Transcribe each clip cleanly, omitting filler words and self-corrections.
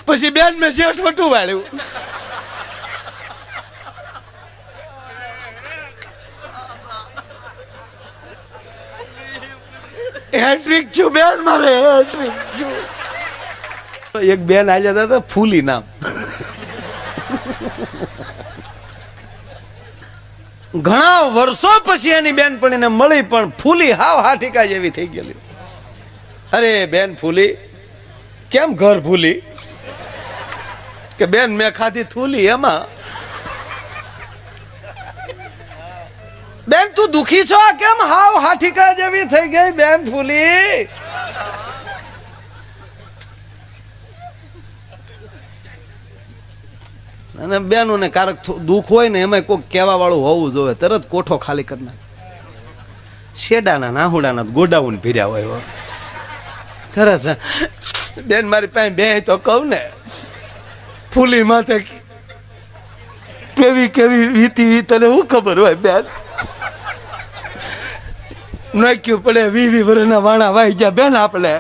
પછી બેન મેં શેઠ વટું વાળ્યું. હેટ્રિક છું બેન, મારે હેટ્રિક છું. એક બેન આવ્યા હતા ફૂલી નામ. ઘણા વર્ષો પછી એની બેનપણીને મળી, પણ ફૂલી હાવ હાઠીકા જેવી થઈ ગયેલી. અરે બેન ફૂલી, કેમ ઘર ભૂલી? કે બેન મેં ખાધી થૂલી. એમાં બેન તું દુખી છો? કેમ હાવ હાઠીકા જેવી થઈ ગઈ બેન ફૂલી? અને બેનોને કારક દુઃખ હોય ને એમાં કોઈ કહેવા વાળું હોવું જોઈએ. તરત કોઠો ખાલી કરી નાખે. શેડાના નાહુડાના ગોડાઉન ભીર્યા હોય તરત. બેન મારી પાસે બે તો કહું ને, ફૂલી માથે કેવી કેવી વીતી તને શું ખબર હોય બેન? નાખ્યું પડે 20 વર્ષના વાણા વાઈ ગયા બેન આપણે.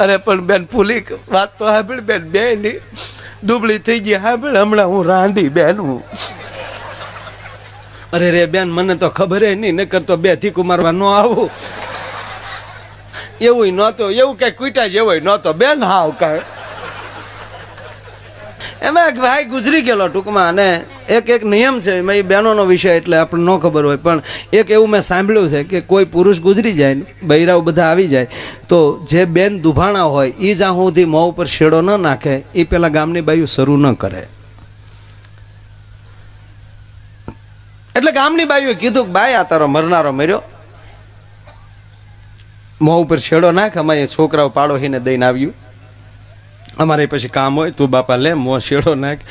અરે પણ બેન ફૂલી વાત તો સાંભળ બેન, બે ની દુબળી થઈ ગઈ સાંભળ. હમણાં હું રાંધી બેન હું. અરે રે બેન મને તો ખબર નહીં, નકર તો 2 થી કુમારવા ન આવું. એવું નહોતું, એવું કઈ કુટા જેવું નહોતો બેન. હાવ કઈ એમાં એક ભાઈ ગુજરી ગયેલો ટૂંકમાં. અને એક નિયમ છે એમાં, બહેનોનો વિષય એટલે આપણને ન ખબર હોય, પણ એક એવું મેં સાંભળ્યું છે કે કોઈ પુરુષ ગુજરી જાય, બૈરાઓ બધા આવી જાય, તો જે બેન દુભાણા હોય એ જ્યાં સુધી મોં ઉપર શેડો ન નાખે એ પેલા ગામની બાયું શરૂ ન કરે. એટલે ગામની બાયુએ કીધું કે બાઈ આ તારો મરનારો મર્યો, મોં ઉપર શેડો નાખ, અમારે છોકરાઓ પાડોશીને દઈને આવ્યું, અમારે પછી કામ હોય, તું બાપા લે મોં શેડો નાખ.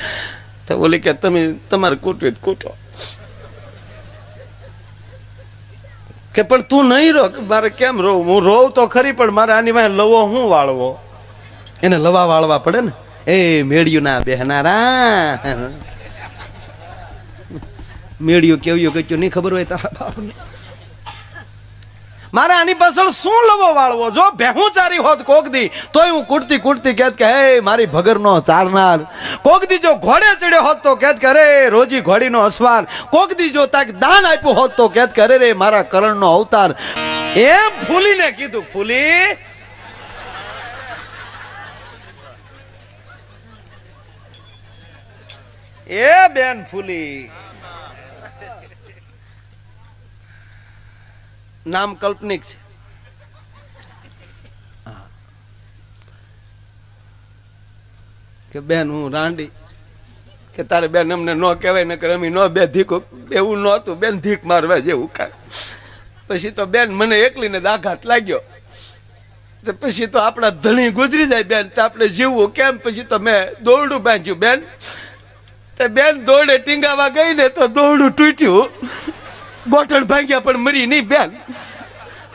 તો બોલી કે તમે તમારે કૂટવી કૂટો. કે પણ તું નહીં રો. મારે કેમ રોવું? હું રોવ તો ખરી, પણ મારે આની વાંહે લવો હું વાળવો? એને લવા વાળવા પડે ને. એ મેળ્યું ના બેહનારા, મેળ્યું કેવ્યું કચ્યું નહીં ખબર હોય તારા બાપને. મારે આની પાછળ શું લવો વાળવો? જો ભેહું ચારી હોત કોક દી તોય હું કૂટતી કૂટતી કહેત કે હે મારી ભગરનો ચારનાર. કોક દી જો ઘોડે ચડ્યો હોત તો કહેત કે અરે રોજી ઘોડીનો અસવાર. કોક દી જો તાક દાન આપ્યું હોત તો કહેત કે અરે રે મારા કરણનો અવતાર. એમ ફૂલીને કીધું, ફૂલી એ બેન ફૂલી નામ કાલ્પનિક છે. કે બેન હું રાંડી. કે તારે બેન અમને ન કહેવાય, નકર અમે ન બે ધીકો. એવું નહોતું બેન, ધીક મારવા જેવું કાંઈ. પછી તો બેન મને એકલીને આઘાત લાગ્યો. તો પછી તો આપણા ધણી ગુજરી જાય બેન, તો આપણે જીવવું કેમ? પછી તો મેં દોરડું બાંધ્યું બેન. તો બેન દોરડે ટીંગાવા ગઈ ને તો દોરડું તૂટ્યું, ગોઠણ ભાગ્યા પણ મરી નહીં બેન.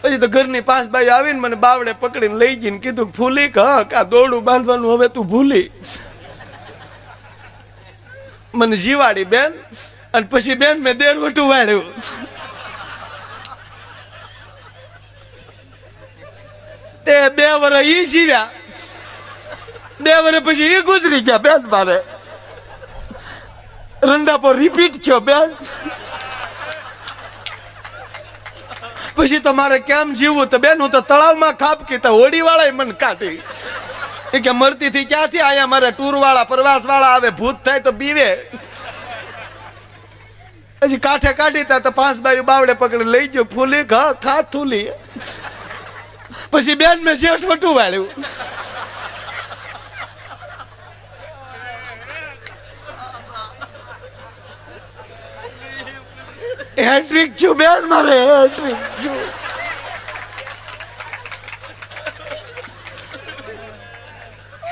પછી તો ઘરની પાસ બાઈ આવીને મને બાવડે પકડીને લઈ ગઈને કીધું ફૂલી હા કા દોરડું બાંધવાનું હવે તું ભૂલી. મને જીવાડી બેન. અને પછી બેન મેં દેરવટું વાળ્યું. તે 2 વર્ષ ઈ જીવ્યા, 2 વર્ષ પછી ઈ ગુજરી ગયા બેન. મારે રંડાપો રિપીટ થયો બેન. પછી તો મારે કેમ જીવવું? તો બેન હું તો તળાવમાં ખાપકી, તો હોડી વાળા મને કાઢી. એ કે મરતી થી ક્યાંથી આયા? મારે ટૂર વાળા પ્રવાસ વાળા આવે, ભૂત થાય તો બીવે. હજી કાંઠે કાઢી તા તો 5 બાયું બાવડે પકડી લઈ ગયો. ફૂલી ઘા ખા થૂલી. પછી બેન મેં શેઠ વટું વાળ્યું. હેટ્રિક છું બેન, મારે હેટ્રિક છું.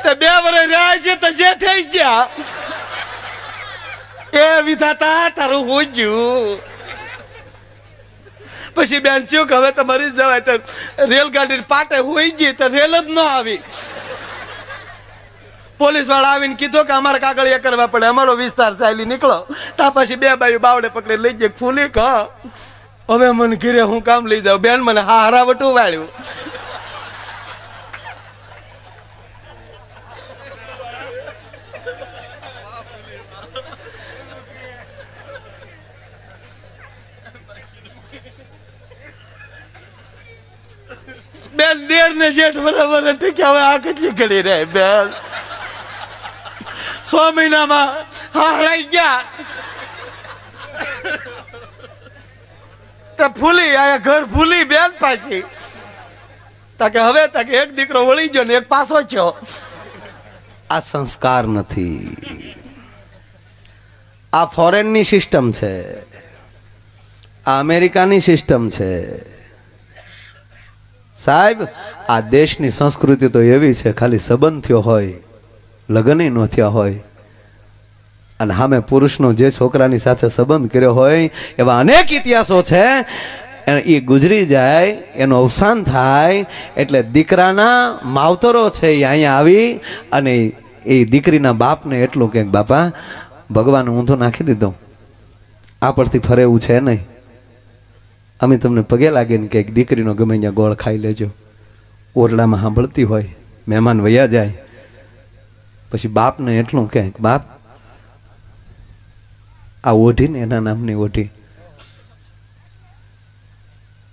તો 2 વર્ષ રહ્યા છે તો જે થઈ ગયા એ વિધાતા તારું હું ગયું. પછી બેન ચૂક હવે તો મરી જવાય. તો રેલગાડી પાટે હોઈ ગઈ તો રેલ જ ન આવી. પોલીસ વાળા આવીને કીધું કે અમારે કાગળિયા કરવા પડે, અમારો વિસ્તાર ચાલી નીકળો. તા પછી 2 બાયું બાવડે પકડી લઈ જાય. ફૂલી કહા હવે મને ઘીરે હું કામ લઈ જાઉં? બેન મને હારાવટું વાળ્યું. શેર ને શેઠ બરાબર ટીક્યા હવે આ કેટલી ઘડી રહે બેન 6 મહિનામાં હરાઈ ગયા તો ફૂલી આયા ઘર ફૂલી બેન પાછી તાકે હવે તાકે એક દીકરો વળી ગયો ને એક પાછો થયો આ સંસ્કાર નથી આ ફોરેનની સિસ્ટમ છે આ અમેરિકાની સિસ્ટમ છે સાહેબ આ દેશની સંસ્કૃતિ તો એવી છે ખાલી સંબંધ થયો હોય લગ્ન ન થયા હોય અને સામે પુરુષનો જે છોકરાની સાથે સંબંધ કર્યો હોય એવા અનેક ઇતિહાસો છે એ ગુજરી જાય એનું અવસાન થાય એટલે દીકરાના માવતરો છે એ અહીંયા આવી અને એ દીકરીના બાપને એટલું કે બાપા ભગવાન ઊંધો નાખી દીધો આ પરથી ફરે એવું છે નહીં અમે તમને પગે લાગીને કે દીકરીનો ગમે ત્યાં ગોળ ખાઈ લેજો ઓરડામાં સાંભળતી હોય મહેમાન વયા જાય પછી બાપને એટલું કે બાપ આ ઓઢીને એના નામની ઓઢી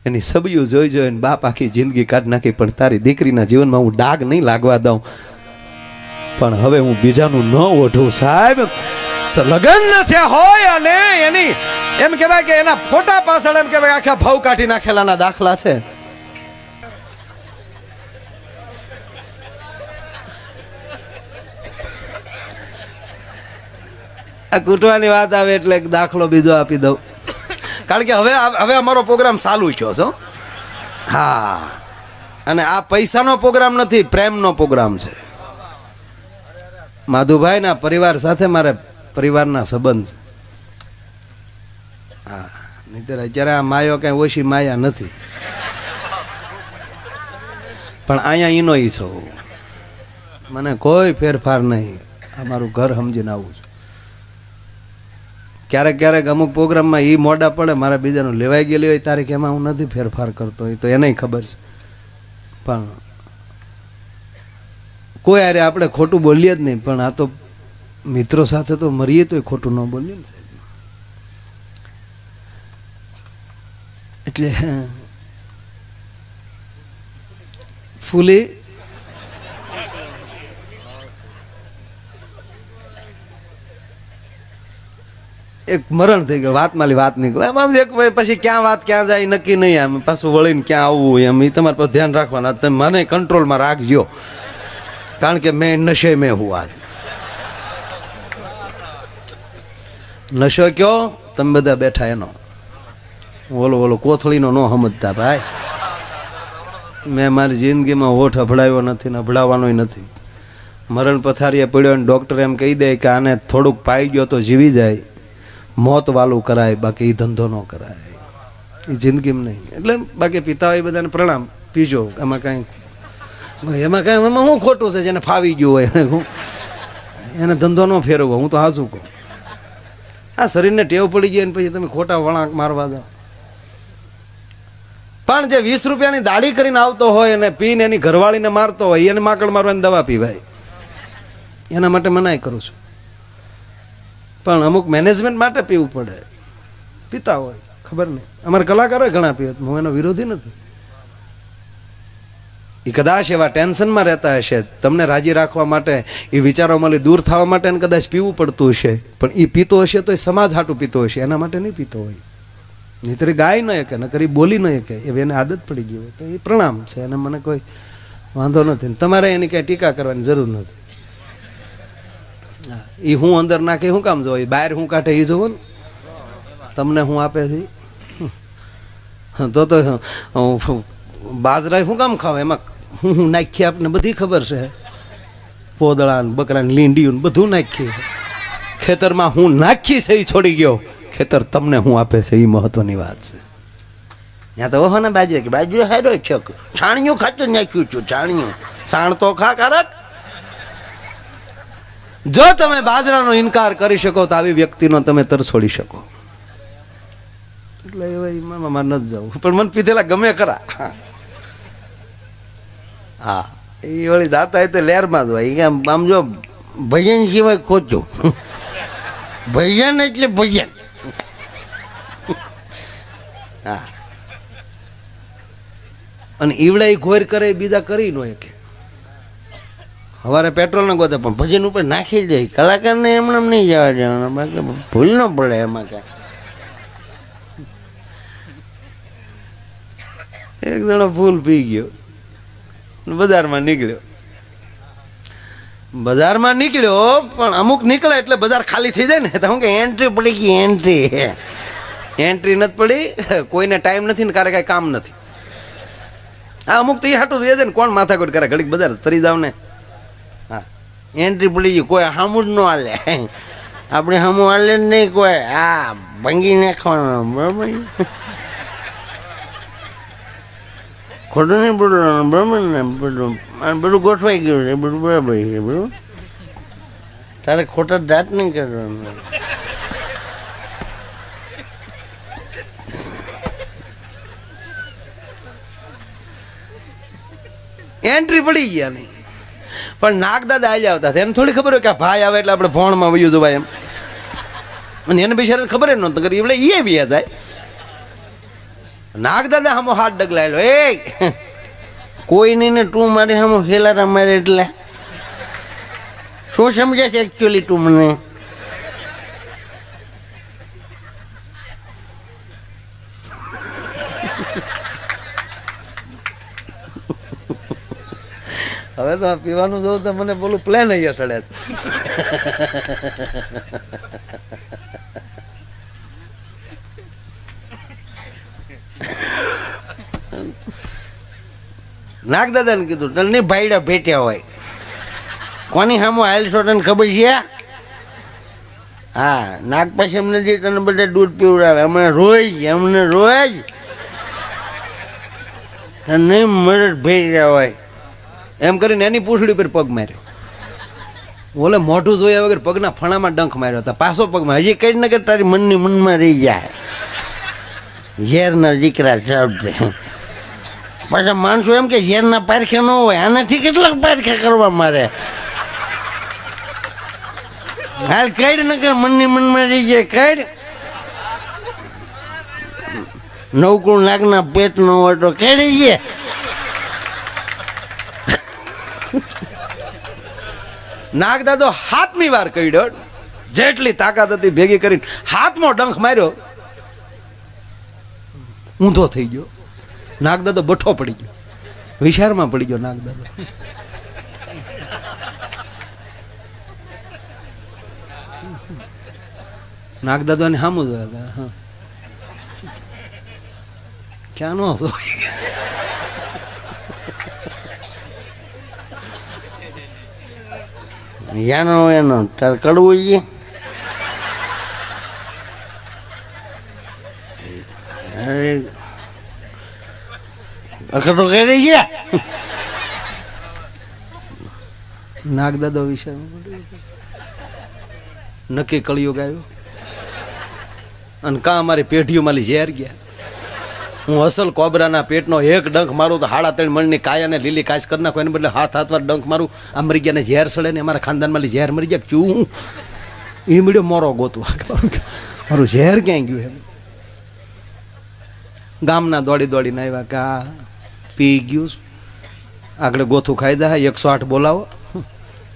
એની સબિયું જોઈ જોઈને બાપ આખી જિંદગી કાઢ નાખી પણ તારી દીકરીના જીવનમાં હું ડાઘ નહીં લાગવા દઉં પણ હવે હું બીજાનું ન ઓઢું સાહેબ લગ્ન ન થયા હોય અને એની એમ કહેવાય કે એના ફોટા પાછળ એમ કહેવાય આખા ભાવ કાઢી નાખેલાના દાખલા છે આ કૂટવાની વાત આવે એટલે એક દાખલો બીજો આપી દઉં કારણ કે હવે અમારો પ્રોગ્રામ ચાલુ થયો છો હા અને આ પૈસાનો પ્રોગ્રામ નથી પ્રેમનો પ્રોગ્રામ છે માધુભાઈના પરિવાર સાથે મારે પરિવારના સંબંધ છે હા નહીંતર અત્યારે આ માયો કઈ ઓછી માયા નથી પણ અહીંયા ઈનો ઈ છો મને કોઈ ફેરફાર નહીં આ મારું ઘર સમજીને આવું છું ક્યારેક ક્યારેક અમુક પ્રોગ્રામમાં એ મોડા પડે મારા બીજાનું લેવાઈ ગયેલી હોય તારીખ એમાં હું નથી ફેરફાર કરતો એ તો એને ખબર છે પણ કોઈ અરે આપણે ખોટું બોલીએ જ નહીં પણ આ તો મિત્રો સાથે તો મરીએ તો ખોટું ન બોલીએ ને એટલે ફૂલી એક મરણ થઈ ગયો વાતમાલી વાત નીકળે આમ પછી ક્યાં વાત ક્યાં જાય નક્કી નહીં આમ પાછું વળીને ક્યાં આવવું એમ એ તમારે પર ધ્યાન રાખવાના તમે મને કંટ્રોલમાં રાખજો કારણ કે મેં નशे में हुआ નશો કયો તમે બધા બેઠા એનો ઓલો કોથળીનો ન સમજતા ભાઈ મેં મારી જિંદગીમાં હોઠ અભડાવ્યો નથી ને અભડાવવાનોય નથી મરણ પથારીએ પડ્યો અને ડૉક્ટર એમ કહી દે કે આને થોડુંક પાઈ ગયો તો જીવી જાય મોત વાલું કરાય બાકી એ ધંધો ન કરાય એ જિંદગીમાં નહીં એટલે બાકી પિતા હોય બધાને પ્રણામ પીજો એમાં કાંઈ એમાં શું ખોટું છે જેને ફાવી ગયું હોય એને ધંધો ન ફેરવો હું તો હાજુ કહું આ શરીરને ટેવ પડી ગઈ ને પછી તમે ખોટા વળાંક મારવા દો પણ જે 20 રૂપિયાની દાઢી કરીને આવતો હોય અને પીને એની ઘરવાળીને મારતો હોય એને માકડ મારવાની દવા પીવાય એના માટે મનાઈ કરું છું પણ અમુક મેનેજમેન્ટ માટે પીવું પડે પીતા હોય ખબર નહીં અમારા કલાકારો ઘણા પીવે હું એનો વિરોધી નથી એ કદાચ એવા ટેન્શનમાં રહેતા હશે તમને રાજી રાખવા માટે એ વિચારોમાંથી દૂર થવા માટે એને કદાચ પીવું પડતું હશે પણ એ પીતો હશે તો એ સમાજ હાટું પીતો હશે એના માટે નહીં પીતો હોય નહીંતર ગાય ન શકે નકર બોલી ન શકે એવી એને આદત પડી ગઈ હોય તો એ પ્રણામ છે અને મને કોઈ વાંધો નથી તમારે એની કાંઈ ટીકા કરવાની જરૂર નથી એ હું અંદર નાખે શું કામ જોવે બહાર હું કાઢે એ જોવો ને તમને હું આપે છે તો બાજરા શું કામ ખાવ એમાં હું નાખીએ આપને બધી ખબર છે પોદળા બકરા લીંડિયું બધું નાખીએ ખેતરમાં હું નાખી છે એ છોડી ગયો ખેતર તમને હું આપે છે એ મહત્વની વાત છે ત્યાં તો ઓહો ને બાજરી કે બાજરી હેડો છે છાણિયું ખાતું નાખ્યું છું છાણિયું સાણ તો ખા કારક જો તમે બાજરાનો ઇનકાર કરી શકો તો આવી વ્યક્તિનો તમે તર છોડી શકો એટલે મારે નથી જવું પણ મને પીધેલા ગમે ખરા હા એ વળી જાતા હોય તો લહેરમાં જ હોય આમ જો ભજન સિવાય ખોચું ભજન એટલે ભજન હા અને ઈવડે એ ઘોર કરે બીજા કરી ન કે સવારે પેટ્રોલ ના ગોતે પણ ભજન ઉપર નાખી દે કલાકારને એમને નહીં જવા દેવાના બાકી ભૂલ ન પડે એમાં ક્યાં. એક જણો ફૂલ પી ગયો બજારમાં નીકળ્યો પણ અમુક નીકળે એટલે બજાર ખાલી થઈ જાય ને તો હું કે એન્ટ્રી પડી ગઈ એન્ટ્રી નથી પડી કોઈને ટાઈમ નથી ને કારે કાંઈ કામ નથી. હા અમુક તો એ હાટું રહે છે ને કોણ માથાકૂટ કરે ઘડીક બજાર તરી જાવ ને. હા એન્ટ્રી પડી ગઈ કોઈ હામું જ ન હાલે આપણે હામું હાલે જ નહીં કોઈ હા ભંગી નાખવાનું બરાબર ખોટું નહીં બોલવાનું બરાબર ને બધું ગોઠવાઈ ગયું છે બધું બરાબર છે બરાબર તારે ખોટા દાંત નહીં કરવાનું. એન્ટ્રી પડી ગયા નહીં પણ નાગદાદા આવી આવતા હતા એને થોડી ખબર હોય કે આ ભાઈ આવે એટલે આપણે ભોણમાં વયું જવાય એમ અને એને બિચારાને ખબર જ નહોતું કરી એટલે એ બી જાય. નાગદાદા હમો હાથ ડગલાયેલો એ કોઈ નહીં ને તું મારે હમો ખેલારા મારે એટલે શું સમજે છે એકચ્યુઅલી તું મને. હવે તો પીવાનું જોઉં તો મને બોલું પ્લેન અહીંયા ચડે. નાગદાદાને કીધું તને નહીં ભાઈડા ભેટ્યા હોય કોની સામો હાલ છો તને ખબર છે. હા નાગ પાસે એમને જે તને બધા દૂધ પીવડાવે અમને રોજ નહીં મરડ ભેટ્યા હોય એમ કરીને એની પૂંછડી પર પગ માર્યો. ઓલે મોઢું જોયા વગર પગના ફણામાં ડંખ માર્યો હતા પાછો પગમાં હજી કઈ ને કે તારી મનની મનમાં રહી જાય ઝેરના દીકરા શબ્દ. પાછા માણસો એમ કે ઝેરના પારખે ન હોય આનાથી કેટલાક પારખે કરવા મારે હાલ કઈ ન કે મનની મનમાં રહી જાય કઈ નવકુળ નાગના પેટ ન હોય તો કેડી જાય. નાગદાદો હાથમી વાર કર્યો જેટલી તાકાત હતી ભેગી કરીને હાથમાં ડંખ માર્યો ઊંધો થઈ ગયો. નાગદાદો બઠો પડી ગયો વિચારમાં પડી ગયો નાગદાદો. નાગદાદો ને સામું જોયા હા ક્યાં નો હશો યાનો એનો તાર કડવું છે અખતો કરી છે નાગદાદો વિશે નક્કી કળિયુગ આવ્યો અને કાં અમારી પેઢીઓમાં ઝેર ગયા. હું અસલ કોબરાના પેટનો એક ડંખ મારું તો 3.5 મણની કાયાને લીલી કાચ કરી નાખો એને બદલે હાથ વાર ડંખ મારું આ મરી ગયા ને ઝેર સડે ને અમારા ખાનદાનમાં ઝેર મરી ગયા ચૂ એ મળ્યો મોરો ગોતવા મારું ઝેર ક્યાંય ગયું એમ. ગામના દોડીને આવ્યા કે આ પી ગયું આગળ ગોથું ખાઈ જાય 108 બોલાવો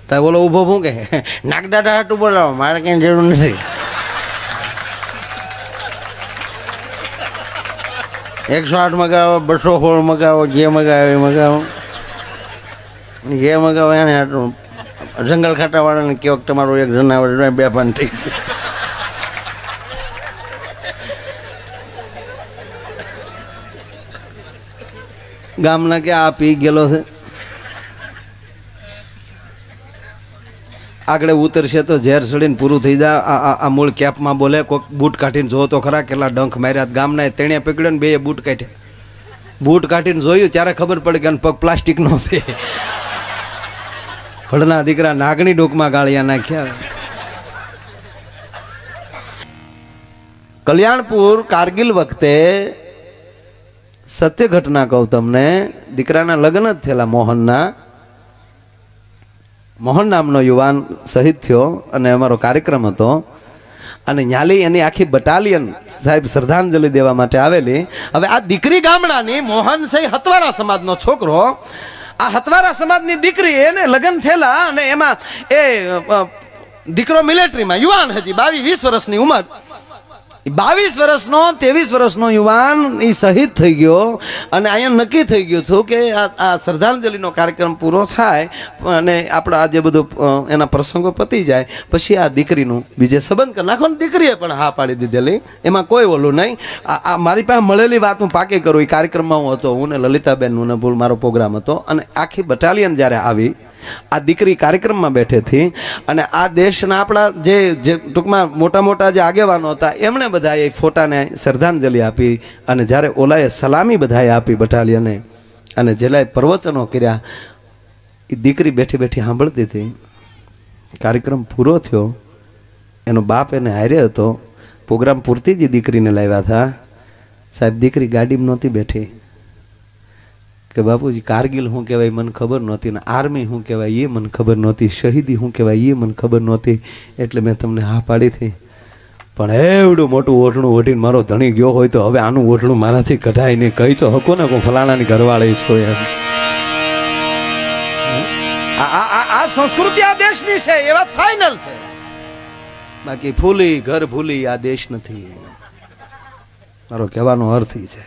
ત્યાં બોલો ઊભો હું કે નાગદાદા હાટું બોલાવો મારે ક્યાંય જરૂર નથી. 108 મગાવો 216 મગાવો જે મગાવો એ મગાવો જે મગાવો એને હાટું જંગલ ખાટાવાળાને કહો તમારું એક જનાવર બેભાન થઈ ગયું. ગામના કે આ પી ગયેલો છે આગળ ઉતરશે તો ઝેર સડીને પૂરું થઈ જાય. આ મૂળ કેપમાં બોલે કોઈક બૂટ કાઢીને જો તો ખરા કેટલા ડંખ માર્યા. ગામના તેણે પકડ્યો ને બે બૂટ કાઢ્યા. બૂટ કાઢીને જોયું ત્યારે ખબર પડી કે પગ પ્લાસ્ટિકનો છે. હળના દીકરા નાગની ડોકમાં ગાળિયા નાખ્યા. કલ્યાણપુર કારગિલ વખતે સત્ય ઘટના કહું તમને. દીકરાના લગ્ન જ થયેલા મોહનના. મોહન નામનો યુવાન શહીદ થયો અને અમારો કાર્યક્રમ હતો. અને ન્યાલી એની આખી બટાલિયન સાહેબ શ્રદ્ધાંજલિ દેવા માટે આવેલી. હવે આ દીકરી ગામડાની મોહન છે હતવારા સમાજનો છોકરો. આ હતવારા સમાજની દીકરી એને લગ્ન થયેલા અને એમાં એ દીકરો મિલિટરીમાં યુવાન હજી 22-20 વર્ષની ઉંમર. 22 વર્ષનો 23 વર્ષનો યુવાન એ શહીદ થઈ ગયો અને અહીંયા નક્કી થઈ ગયું હતું કે આ શ્રદ્ધાંજલિનો કાર્યક્રમ પૂરો થાય અને આપણા આ જે બધું એના પ્રસંગો પતી જાય પછી આ દીકરીનું બીજે સંબંધ કરી નાખો. દીકરીએ પણ હા પાડી દીધેલી, એમાં કોઈ ઓલું નહીં. આ મારી પાસે મળેલી વાત હું પાકી કરું. એ કાર્યક્રમમાં હું હતો, હું ને લલિતાબેનનું ને ભૂલ મારો પ્રોગ્રામ હતો અને આખી બટાલિયન જ્યારે આવી આ દીકરી કાર્યક્રમમાં બેઠી હતી અને આ દેશના આપણા જે ટૂંકમાં મોટા મોટા જે આગેવાનો હતા એમણે બધાએ ફોટાને શ્રદ્ધાંજલિ આપી અને જ્યારે ઓલાએ સલામી બધાએ આપી બટાલિયને અને જેલાએ પ્રવચનો કર્યા એ દીકરી બેઠી બેઠી સાંભળતી હતી. કાર્યક્રમ પૂરો થયો, એનો બાપ એને હારે હતો. પ્રોગ્રામ પૂરતી જ દીકરીને લાવ્યા હતા. સાહેબ દીકરી ગાડીમાં નહોતી બેઠી કે બાપુજી કારગિલ શું કહેવાય મને ખબર નહોતી ને આર્મી શું કહેવાય એ મને ખબર નહોતી, શહીદી શું કહેવાય એ મને ખબર નહોતી, એટલે મેં તમને હા પાડી હતી. પણ એવડું મોટું ઓઢણું ઓઢીને મારો ધણી ગયો હોય તો હવે આનું ઓઢણું મારાથી કઢાય નહીં, કહી તો હકો ને કોઈ ફલાણાની ઘરવાળી છો એમ. આ સંસ્કૃતિ આ દેશની છે એ વાત ફાઇનલ છે. બાકી ભૂલી ઘર ભૂલી આ દેશ નથી, મારો કહેવાનો અર્થ એ છે.